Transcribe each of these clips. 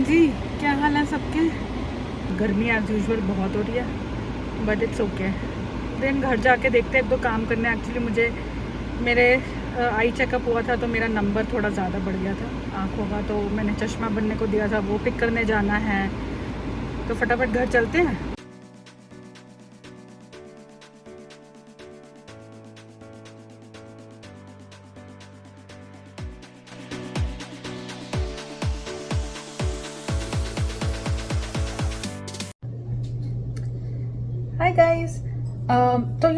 जी, क्या हाल है सबके। गर्मी एज यूजुअल बहुत हो रही है बट इट्स ओके। देन घर जाके देखते हैं, एक दो काम करने। एक्चुअली मुझे मेरे आई चेकअप हुआ था तो मेरा नंबर थोड़ा ज़्यादा बढ़ गया था आँखों का, तो मैंने चश्मा बनने को दिया था, वो पिक करने जाना है। तो फटाफट घर चलते हैं। Hi guys. तो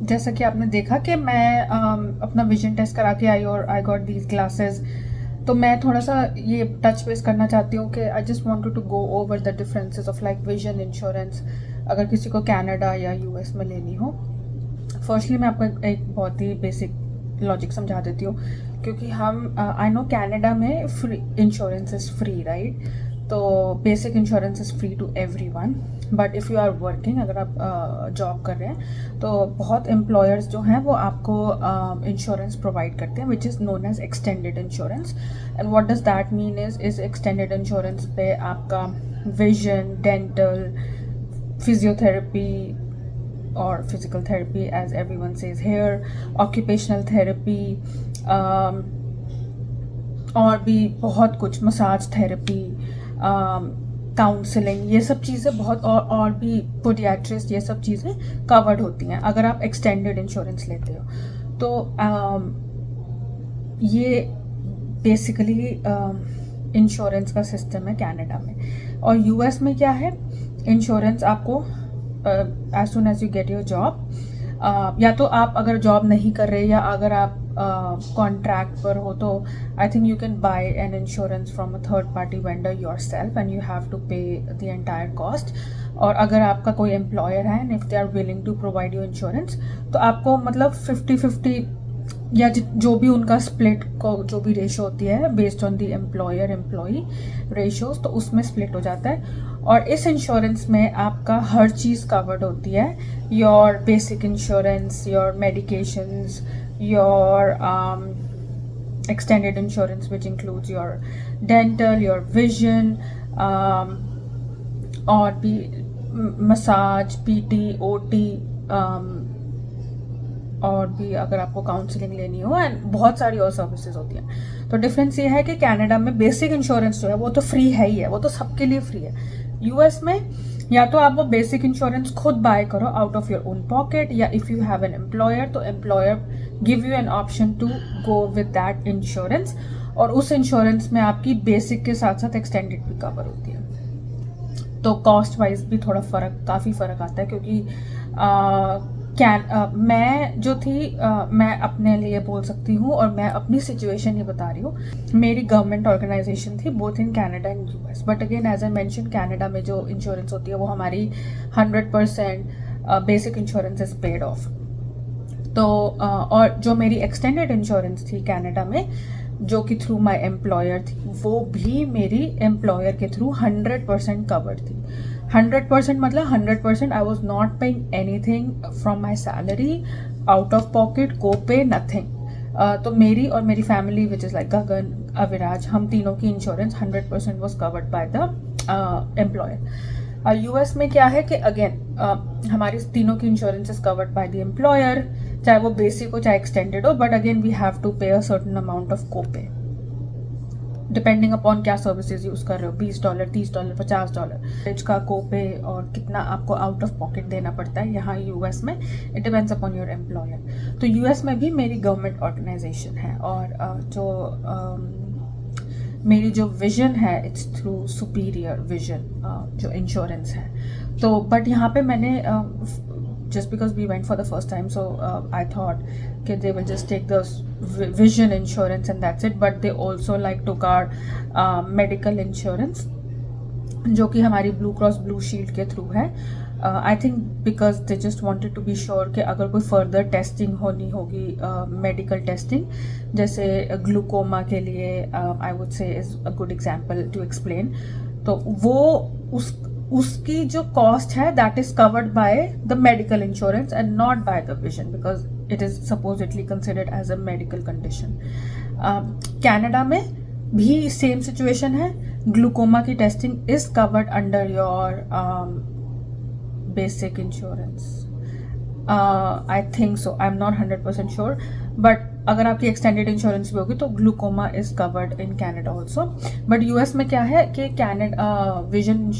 जैसा कि आपने देखा कि मैं अपना विजन टेस्ट करा के आई और आई गॉट दीज ग्लासेस। तो मैं थोड़ा सा ये टच बेस करना चाहती हूँ कि I just wanted to go over the differences of like vision insurance अगर किसी को कनाडा या यूएस में लेनी हो। फर्स्टली मैं आपको एक बहुत ही बेसिक लॉजिक समझा देती हूँ, क्योंकि हम आई नो कनाडा में free insurance is free, right? तो basic insurance is free to everyone, but if you are working, अगर आप जॉब कर रहे हैं तो बहुत एम्प्लॉयर्स जो हैं वो आपको इंश्योरेंस प्रोवाइड करते हैं which is known as extended insurance. And what does that mean is extended insurance पे आपका vision, dental, physiotherapy or physical therapy as everyone says here, occupational therapy, और भी बहुत कुछ, मसाज थेरेपी, काउंसलिंग, ये सब चीज़ें बहुत, और भी पोडियाट्रिस्ट, ये सब चीज़ें कवर्ड होती हैं अगर आप एक्सटेंडेड इंश्योरेंस लेते हो। तो ये बेसिकली इंश्योरेंस का सिस्टम है कनाडा में। और यूएस में क्या है, इंश्योरेंस आपको as soon as you get your job, या तो आप अगर जॉब नहीं कर रहे या अगर आप कॉन्ट्रैक्ट पर हो तो I think you can buy an insurance from a third party vendor yourself and you have to pay the entire cost. और अगर आपका कोई एम्प्लॉयर है and if they are willing to provide you insurance तो आपको मतलब 50-50 या जो भी उनका स्प्लिट को जो भी रेशो होती है based on the employer employee ratios, तो उसमें स्प्लिट हो जाता है। और इस इंश्योरेंस में आपका हर चीज़ कवर्ड होती है, your basic insurance, your medications, your extended insurance which includes your dental, your vision, और भी मसाज, पीटी, ओटी, और भी अगर आपको काउंसलिंग लेनी हो, एंड बहुत सारी और सर्विसेज होती हैं। तो डिफरेंस ये है कि कनाडा में बेसिक इंश्योरेंस जो है वो तो फ्री है ही है, वो तो सबके लिए फ्री है। यूएस में या तो आप वो बेसिक इंश्योरेंस खुद बाय करो out of your own pocket, या if you have an employer तो employer give you an option to go with that insurance, और उस इंश्योरेंस में आपकी बेसिक के साथ साथ एक्सटेंडेड भी कवर होती है। तो कॉस्ट वाइज भी थोड़ा काफ़ी फ़र्क आता है, क्योंकि मैं जो थी मैं अपने लिए बोल सकती हूँ और मैं अपनी सिचुएशन ही बता रही हूँ। मेरी गवर्नमेंट ऑर्गेनाइजेशन थी both in Canada and US, but again as I mention Canada में जो इंश्योरेंस होती है वो हमारी 100% basic insurance is paid off. तो और जो मेरी एक्सटेंडेड इंश्योरेंस थी कनाडा में जो कि थ्रू माय एम्प्लॉयर थी, वो भी मेरी एम्प्लॉयर के थ्रू 100% कवर्ड थी। 100% मतलब 100%। I was not paying anything from my salary, out of pocket, copay, nothing. तो मेरी और मेरी family which is like Gagan, Aviraj, हम तीनों की insurance 100% was covered by the employer. US में क्या है कि अगेन हमारी तीनों की insurance is covered by the employer, चाहे वो बेसिक हो चाहे एक्सटेंडेड हो, but again we have to pay a certain amount of copay depending upon क्या सर्विसेज यूज कर रहे हो, $20, $30, $50 का कोपे, और कितना आपको आउट ऑफ पॉकेट देना पड़ता है यहाँ यूएस में, it depends upon your employer. तो यूएस में भी मेरी गवर्नमेंट ऑर्गेनाइजेशन है, और मेरी जो विजन है इट्स थ्रू सुपीरियर विजन जो इंश्योरेंस है। तो बट यहाँ पे मैंने just because we went for the first time, so I thought okay they will just take the vision insurance and that's it, but they also like took our medical insurance जो कि हमारी Blue Cross Blue Shield के थ्रू है। I think because they just wanted to be sure कि अगर कोई further testing होनी होगी, मेडिकल टेस्टिंग, जैसे ग्लूकोमा के लिए I would say is a good example to explain, तो वो उसकी जो कॉस्ट है that is covered by the medical insurance and not by the vision, because it is supposedly considered as a medical condition. Canada में भी same situation है, glaucoma की testing is covered under your basic insurance. I think so, I am not 100% sure, but अगर आपकी extended insurance भी होगी तो glaucoma is covered in Canada also. But US में क्या है कि कैनेडा विजन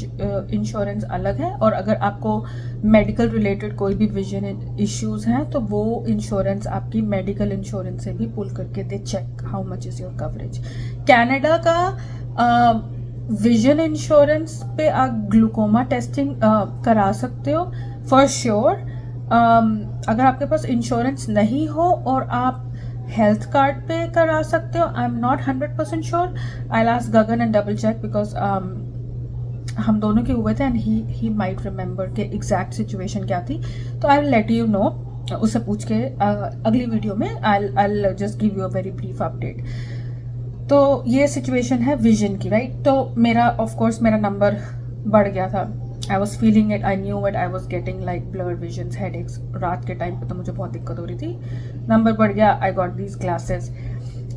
इंश्योरेंस अलग है, और अगर आपको मेडिकल रिलेटेड कोई भी विजन इश्यूज हैं तो वो इंश्योरेंस आपकी मेडिकल इंश्योरेंस से भी पुल करके they check how much is your coverage. Canada का विजन इंश्योरेंस पे आप ग्लूकोमा टेस्टिंग करा सकते हो फॉर श्योर। अगर आपके पास इंश्योरेंस नहीं हो और आप हेल्थ कार्ड पे करा सकते हो, I am not 100% sure. I ask Gagan and double check because हम दोनों के हुए थे एंड ही माइट रिमेंबर के एग्जैक्ट सिचुएशन क्या थी। तो I will let you know, उससे पूछ के अगली वीडियो में I just give you a very brief update. तो ये सिचुएशन है विजन की, राइट। तो मेरा ऑफ कोर्स मेरा नंबर बढ़ गया था। I was feeling it, I knew it, I was getting like blur visions, headaches. रात के टाइम पे तो मुझे बहुत दिक्कत हो रही थी, नंबर बढ़ गया। I got these glasses.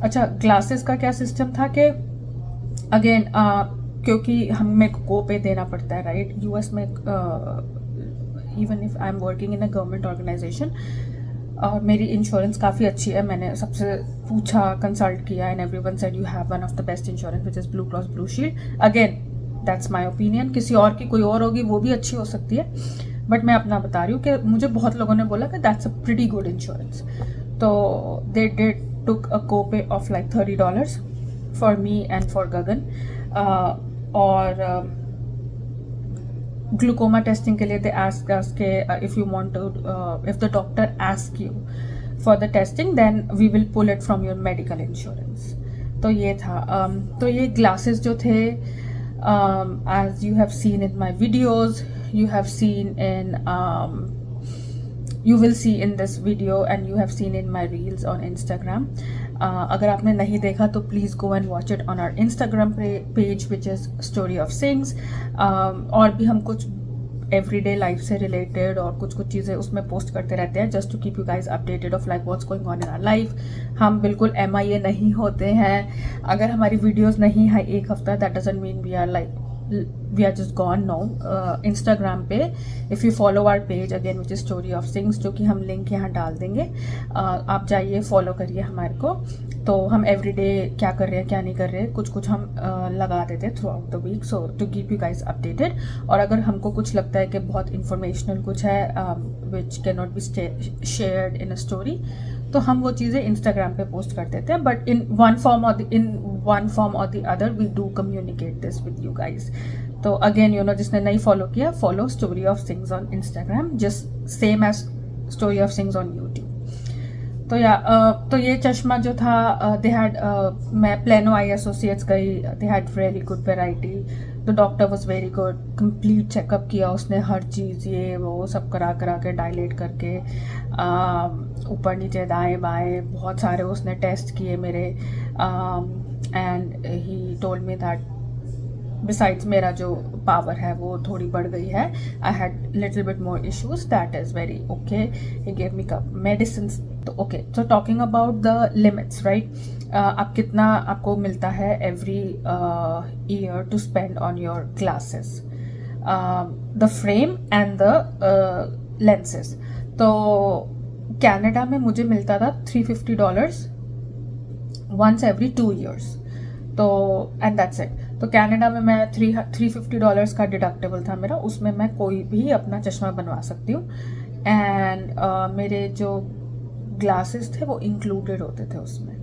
अच्छा, ग्लासेस का क्या सिस्टम था कि अगेन क्योंकि हमें को पे देना पड़ता है, राइट। यूएस में even if I am working in a government organisation और मेरी इंश्योरेंस काफ़ी अच्छी है, मैंने सबसे पूछा, कंसल्ट किया, and everyone said you have one of the best insurance which is blue Cross Blue shield. Again that's my opinion, किसी और की कोई और होगी वो भी अच्छी हो सकती है, बट मैं अपना बता रही हूँ कि मुझे बहुत लोगों ने बोला कि that's a pretty good insurance. तो they did took a copay off like $30 for me and for Gagan. और ग्लूकोमा टेस्टिंग के लिए दे आस्क अस के if you want to, if the doctor ask you for the testing then we will pull it from your medical insurance. तो ये था। तो ये glasses जो थे, as you have seen in my videos, you have seen in you will see in this video and you have seen in my reels on Instagram. अगर आपने नहीं देखा तो please go and watch it on our Instagram page which is Story of Sings. और भी हम कुछ everyday life से रिलेटेड और कुछ कुछ चीज़ें उसमें पोस्ट करते रहते हैं just to keep you guys updated of like what's going on in our life. हम बिल्कुल MIA नहीं होते हैं। अगर हमारी वीडियोस नहीं है एक हफ्ता, that doesn't mean we are like we are just gone. No, Instagram पे if you follow our page again which is story of things, जो कि हम लिंक यहाँ डाल देंगे, आप जाइए फॉलो करिए हमारे को। तो हम एवरीडे क्या कर रहे हैं क्या नहीं कर रहे, कुछ कुछ हम लगा देते हैं throughout the week, so to keep you guys updated. और अगर हमको कुछ लगता है कि बहुत इंफॉर्मेशनल कुछ है which can not be shared in a story, तो हम वो चीज़ें इंस्टाग्राम पे पोस्ट कर देते हैं। बट इन वन फॉर्म और the other we do communicate this with you guys. तो अगेन जिसने नहीं फॉलो किया, follow story of things on Instagram, just same as story of things on YouTube. तो ये चश्मा जो था, दे हैड, मैं प्लेनो आई एसोसिएट्स गई, they had really good variety. The doctor was very good, complete checkup किया उसने, हर चीज़ ये वो सब करा के डायलेट करके, ऊपर नीचे दाएं बाएं बहुत सारे उसने टेस्ट किए मेरे। And he told me that besides मेरा जो पावर है वो थोड़ी बढ़ गई है, I had little bit more issues, that is very okay. He gave me medicine. तो okay, so talking about the limits, right. आप कितना आपको मिलता है every year to spend on your glasses, the frame and the lenses. तो Canada में मुझे मिलता था $350 वंस एवरी 2 years, तो एंड दैट्स इट। तो कनाडा में मैं $350 का डिडक्टेबल था मेरा, उसमें मैं कोई भी अपना चश्मा बनवा सकती हूँ। एंड मेरे जो ग्लासेस थे वो इंक्लूडेड होते थे उसमें,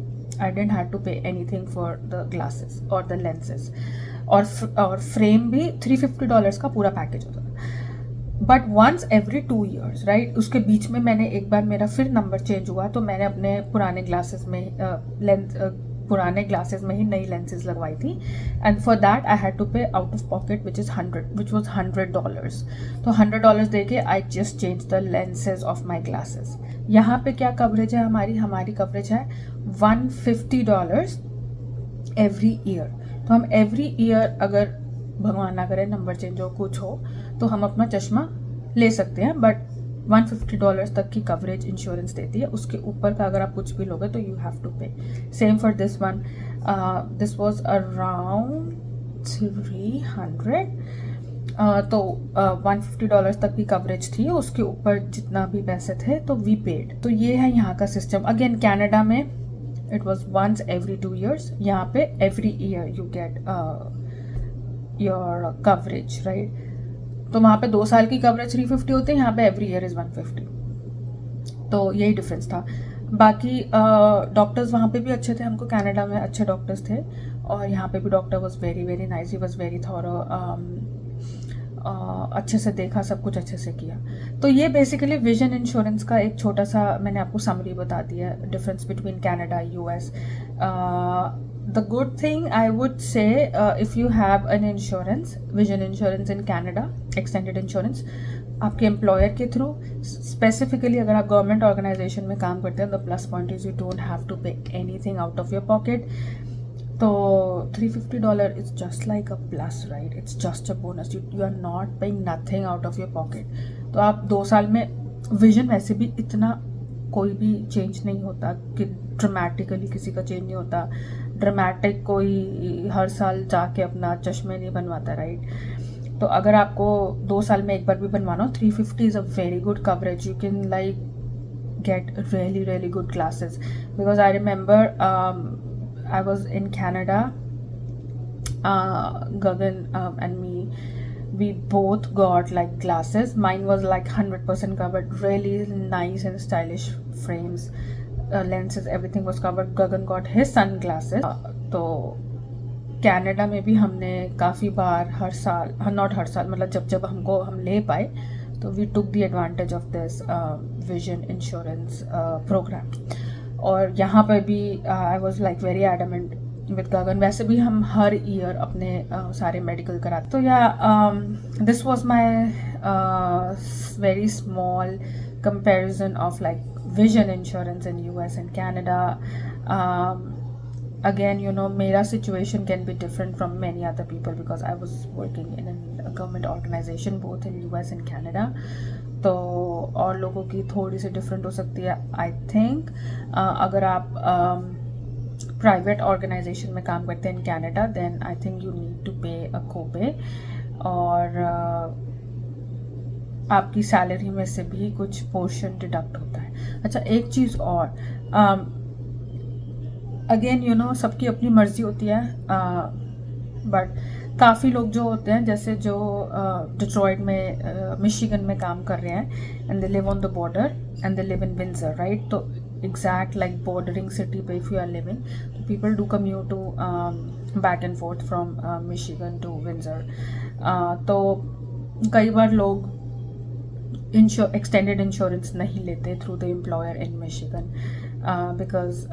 I didn't have to pay anything for the glasses और द लेंसेज, और फ्रेम भी $350 का पूरा पैकेज होता था। But once every 2 years, right, उसके बीच में मैंने एक बार मेरा फिर नंबर चेंज हुआ, तो मैंने अपने पुराने ग्लासेस में ही नई लेंसेज लगवाई थी, and for that I had to pay out of pocket which was $100। तो $100 दे के I just change the lenses of my glasses. यहाँ पे क्या कवरेज है हमारी कवरेज है $150 एवरी ईयर। तो हम एवरी ईयर अगर भगवान ना करे नंबर चेंज हो कुछ हो तो हम अपना चश्मा ले सकते हैं, बट $150 तक की कवरेज इंश्योरेंस देती है। उसके ऊपर का अगर आप कुछ भी लोगे तो यू हैव टू पे। Same for this one, this was around 300, तो $150 तक की कवरेज थी, उसके ऊपर जितना भी पैसे थे तो वी पेड। तो ये है यहाँ का सिस्टम। अगेन कनाडा में it was once every 2 years, यहाँ पे every year you get your coverage, right. तो वहाँ पे 2 साल की कवरेज 350 होती है, यहाँ पे एवरी ईयर इज़ 150। तो यही डिफरेंस था। बाकी डॉक्टर्स वहाँ पे भी अच्छे थे, हमको कनाडा में अच्छे डॉक्टर्स थे, और यहाँ पे भी doctor was very very nice, he was very thorough, अच्छे से देखा, सब कुछ अच्छे से किया। तो ये बेसिकली विजन इंश्योरेंस का एक छोटा सा मैंने आपको समरी बता दिया, difference between Canada US. The good thing I would say, if you have an insurance, vision insurance in Canada, extended insurance आपके एम्प्लॉयर के थ्रू, स्पेसिफिकली अगर आप गवर्नमेंट ऑर्गेनाइजेशन में काम करते हैं, the plus point is you don't have to pay anything out of your pocket. तो $350 is just like a plus, right, it's just a bonus, you are not paying nothing out of your pocket. तो आप 2 साल में, vision वैसे भी इतना कोई भी चेंज नहीं होता कि ड्रामेटिकली किसी का चेंज नहीं होता, ड्रामेटिक कोई हर साल जाके अपना चश्मे नहीं बनवाता, राइट। तो अगर आपको 2 साल में एक बार भी बनवाना हो, 350 is a very good coverage, you can like get really good classes, because I remember I was in Canada, Gagan and me, we both got like glasses. Mine was like 100% covered, really nice and stylish frames, lenses, everything was covered. Gagan got his sunglasses. तो Canada में भी हमने काफ़ी बार, हर साल, not her साल, मतलब जब जब हम ले पाए, तो we took the advantage of this vision insurance program. और यहाँ पर भी I was like very adamant with Gagan. वैसे भी हम हर ईयर अपने सारे मेडिकल कराते। तो या this was my very small comparison of like vision insurance in US and Canada. Again, you know, मेरा situation can be different from many other people because I was working in a government organization both in US and Canada. तो और लोगों की थोड़ी सी different हो सकती है I think. अगर आप प्राइवेट ऑर्गेनाइजेशन में काम करते हैं in Canada, then I think you need to pay a कोपे, और आपकी सैलरी में से भी कुछ पोर्शन डिडक्ट होता है। अच्छा, एक चीज़ और, अगेन यू नो, सबकी अपनी मर्जी होती है, बट काफ़ी लोग जो होते हैं, जैसे जो डिट्रॉइट में, मिशिगन में काम कर रहे हैं, and they live on the border and they live in Windsor, right. तो एग्जैक्ट लाइक बॉर्डरिंग सिटी पे इफ़ यू आर लिविंग, तो people do commute to back and forth from Michigan to Windsor. तो कई बार लोग extended insurance नहीं लेते through the employer in Michigan, because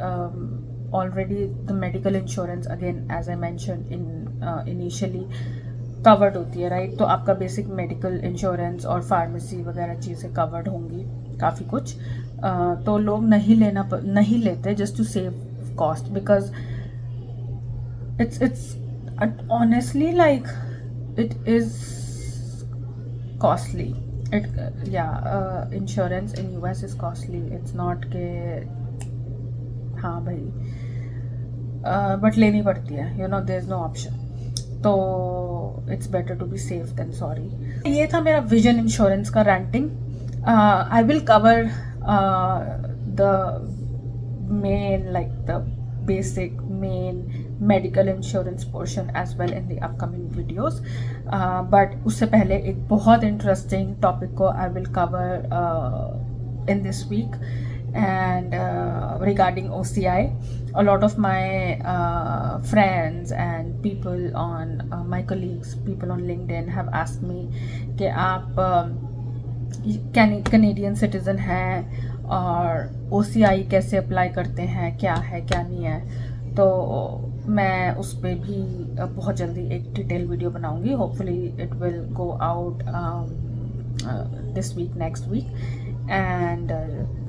already the medical insurance, again as I mentioned in initially, covered होती है, right. तो आपका बेसिक मेडिकल इंश्योरेंस और फार्मेसी वगैरह चीज़ें कवर्ड होंगी, काफ़ी कुछ। तो लोग नहीं लेते just to save cost, because it's honestly like it is costly. Insurance in US is costly. It's not के हाँ भाई, बट लेनी पड़ती है, you know, there is no option. तो it's better to be safe than sorry. ये था मेरा विजन इंश्योरेंस का ranting. I will cover the main, like the basic main medical insurance portion as well in the upcoming videos, but उससे पहले एक बहुत interesting topic को I will cover in this week, and regarding OCI. A lot of my friends and people on my colleagues, people on LinkedIn have asked me कि आप Canadian citizen हैं और OCI कैसे अप्लाई करते हैं, क्या है क्या नहीं है। तो मैं उस पर भी बहुत जल्दी एक डिटेल वीडियो बनाऊंगी। Hopefully it will go out this week, next week, and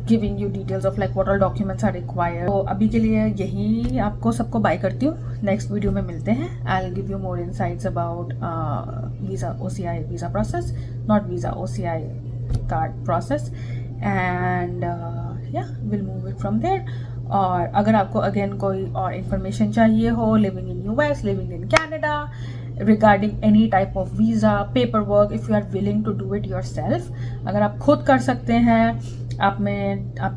giving you details of like what all documents are required. तो अभी के लिए यही आपको सबको बाय करती हूँ। नेक्स्ट वीडियो में मिलते हैं। I'll give you more insights about visa OCI visa process, not visa OCI card process, and yeah, we'll move it from there. और अगर आपको अगेन कोई और इन्फॉर्मेशन चाहिए हो, living in US, living in Canada, regarding any type of visa, paper work, if you are willing to do it yourself, अगर आप खुद कर सकते हैं, आप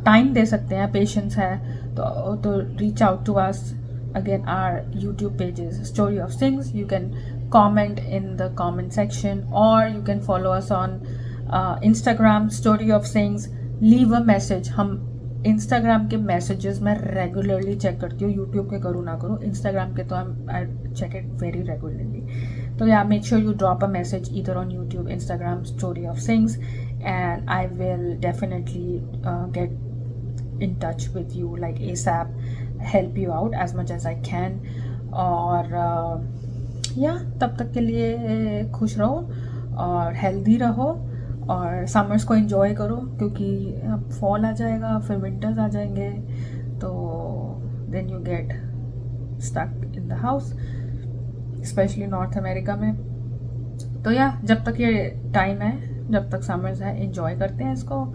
टाइम दे सकते हैं, पेशेंस है, तो reach out to us. Again, our YouTube page is Story of Things. You can comment in the comment section, or you can follow us on Instagram, Story of Things. Leave a message. हम Instagram के messages मैं regularly check करती हूँ. YouTube के करूँ ना करूँ, Instagram के तो I check it very regularly. तो yeah, make sure you drop a message either on YouTube, Instagram, Story of Things, and I will definitely get in touch with you like ASAP, help you out as much as I can. और तब तक के लिए खुश रहो और healthy रहो और समर्स को एंजॉय करो, क्योंकि अब फॉल आ जाएगा, फिर विंटर्स आ जाएंगे, तो then you get stuck in the house, especially North America में. तो जब तक ये टाइम है, जब तक समर्स है, एंजॉय करते हैं इसको.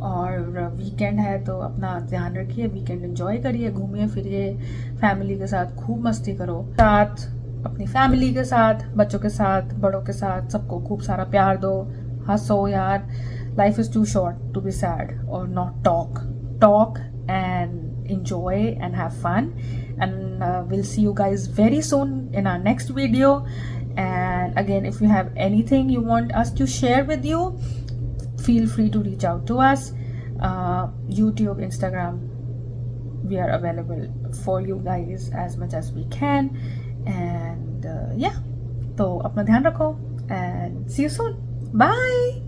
और वीकेंड है तो अपना ध्यान रखिए, वीकेंड एंजॉय करिए, घूमिए फिरिए, फैमिली के साथ खूब मस्ती करो, साथ अपनी फैमिली के साथ, बच्चों के साथ, बड़ों के साथ, सबको खूब सारा प्यार दो, हंसो यार. Life is too short to be sad और not talk and enjoy and have fun, and we'll see you guys very soon in our next video. And again, if you have anything you want us to share with you, feel free to reach out to us. YouTube, Instagram, we are available for you guys as much as we can. And तो अपना ध्यान रखो and see you soon. Bye.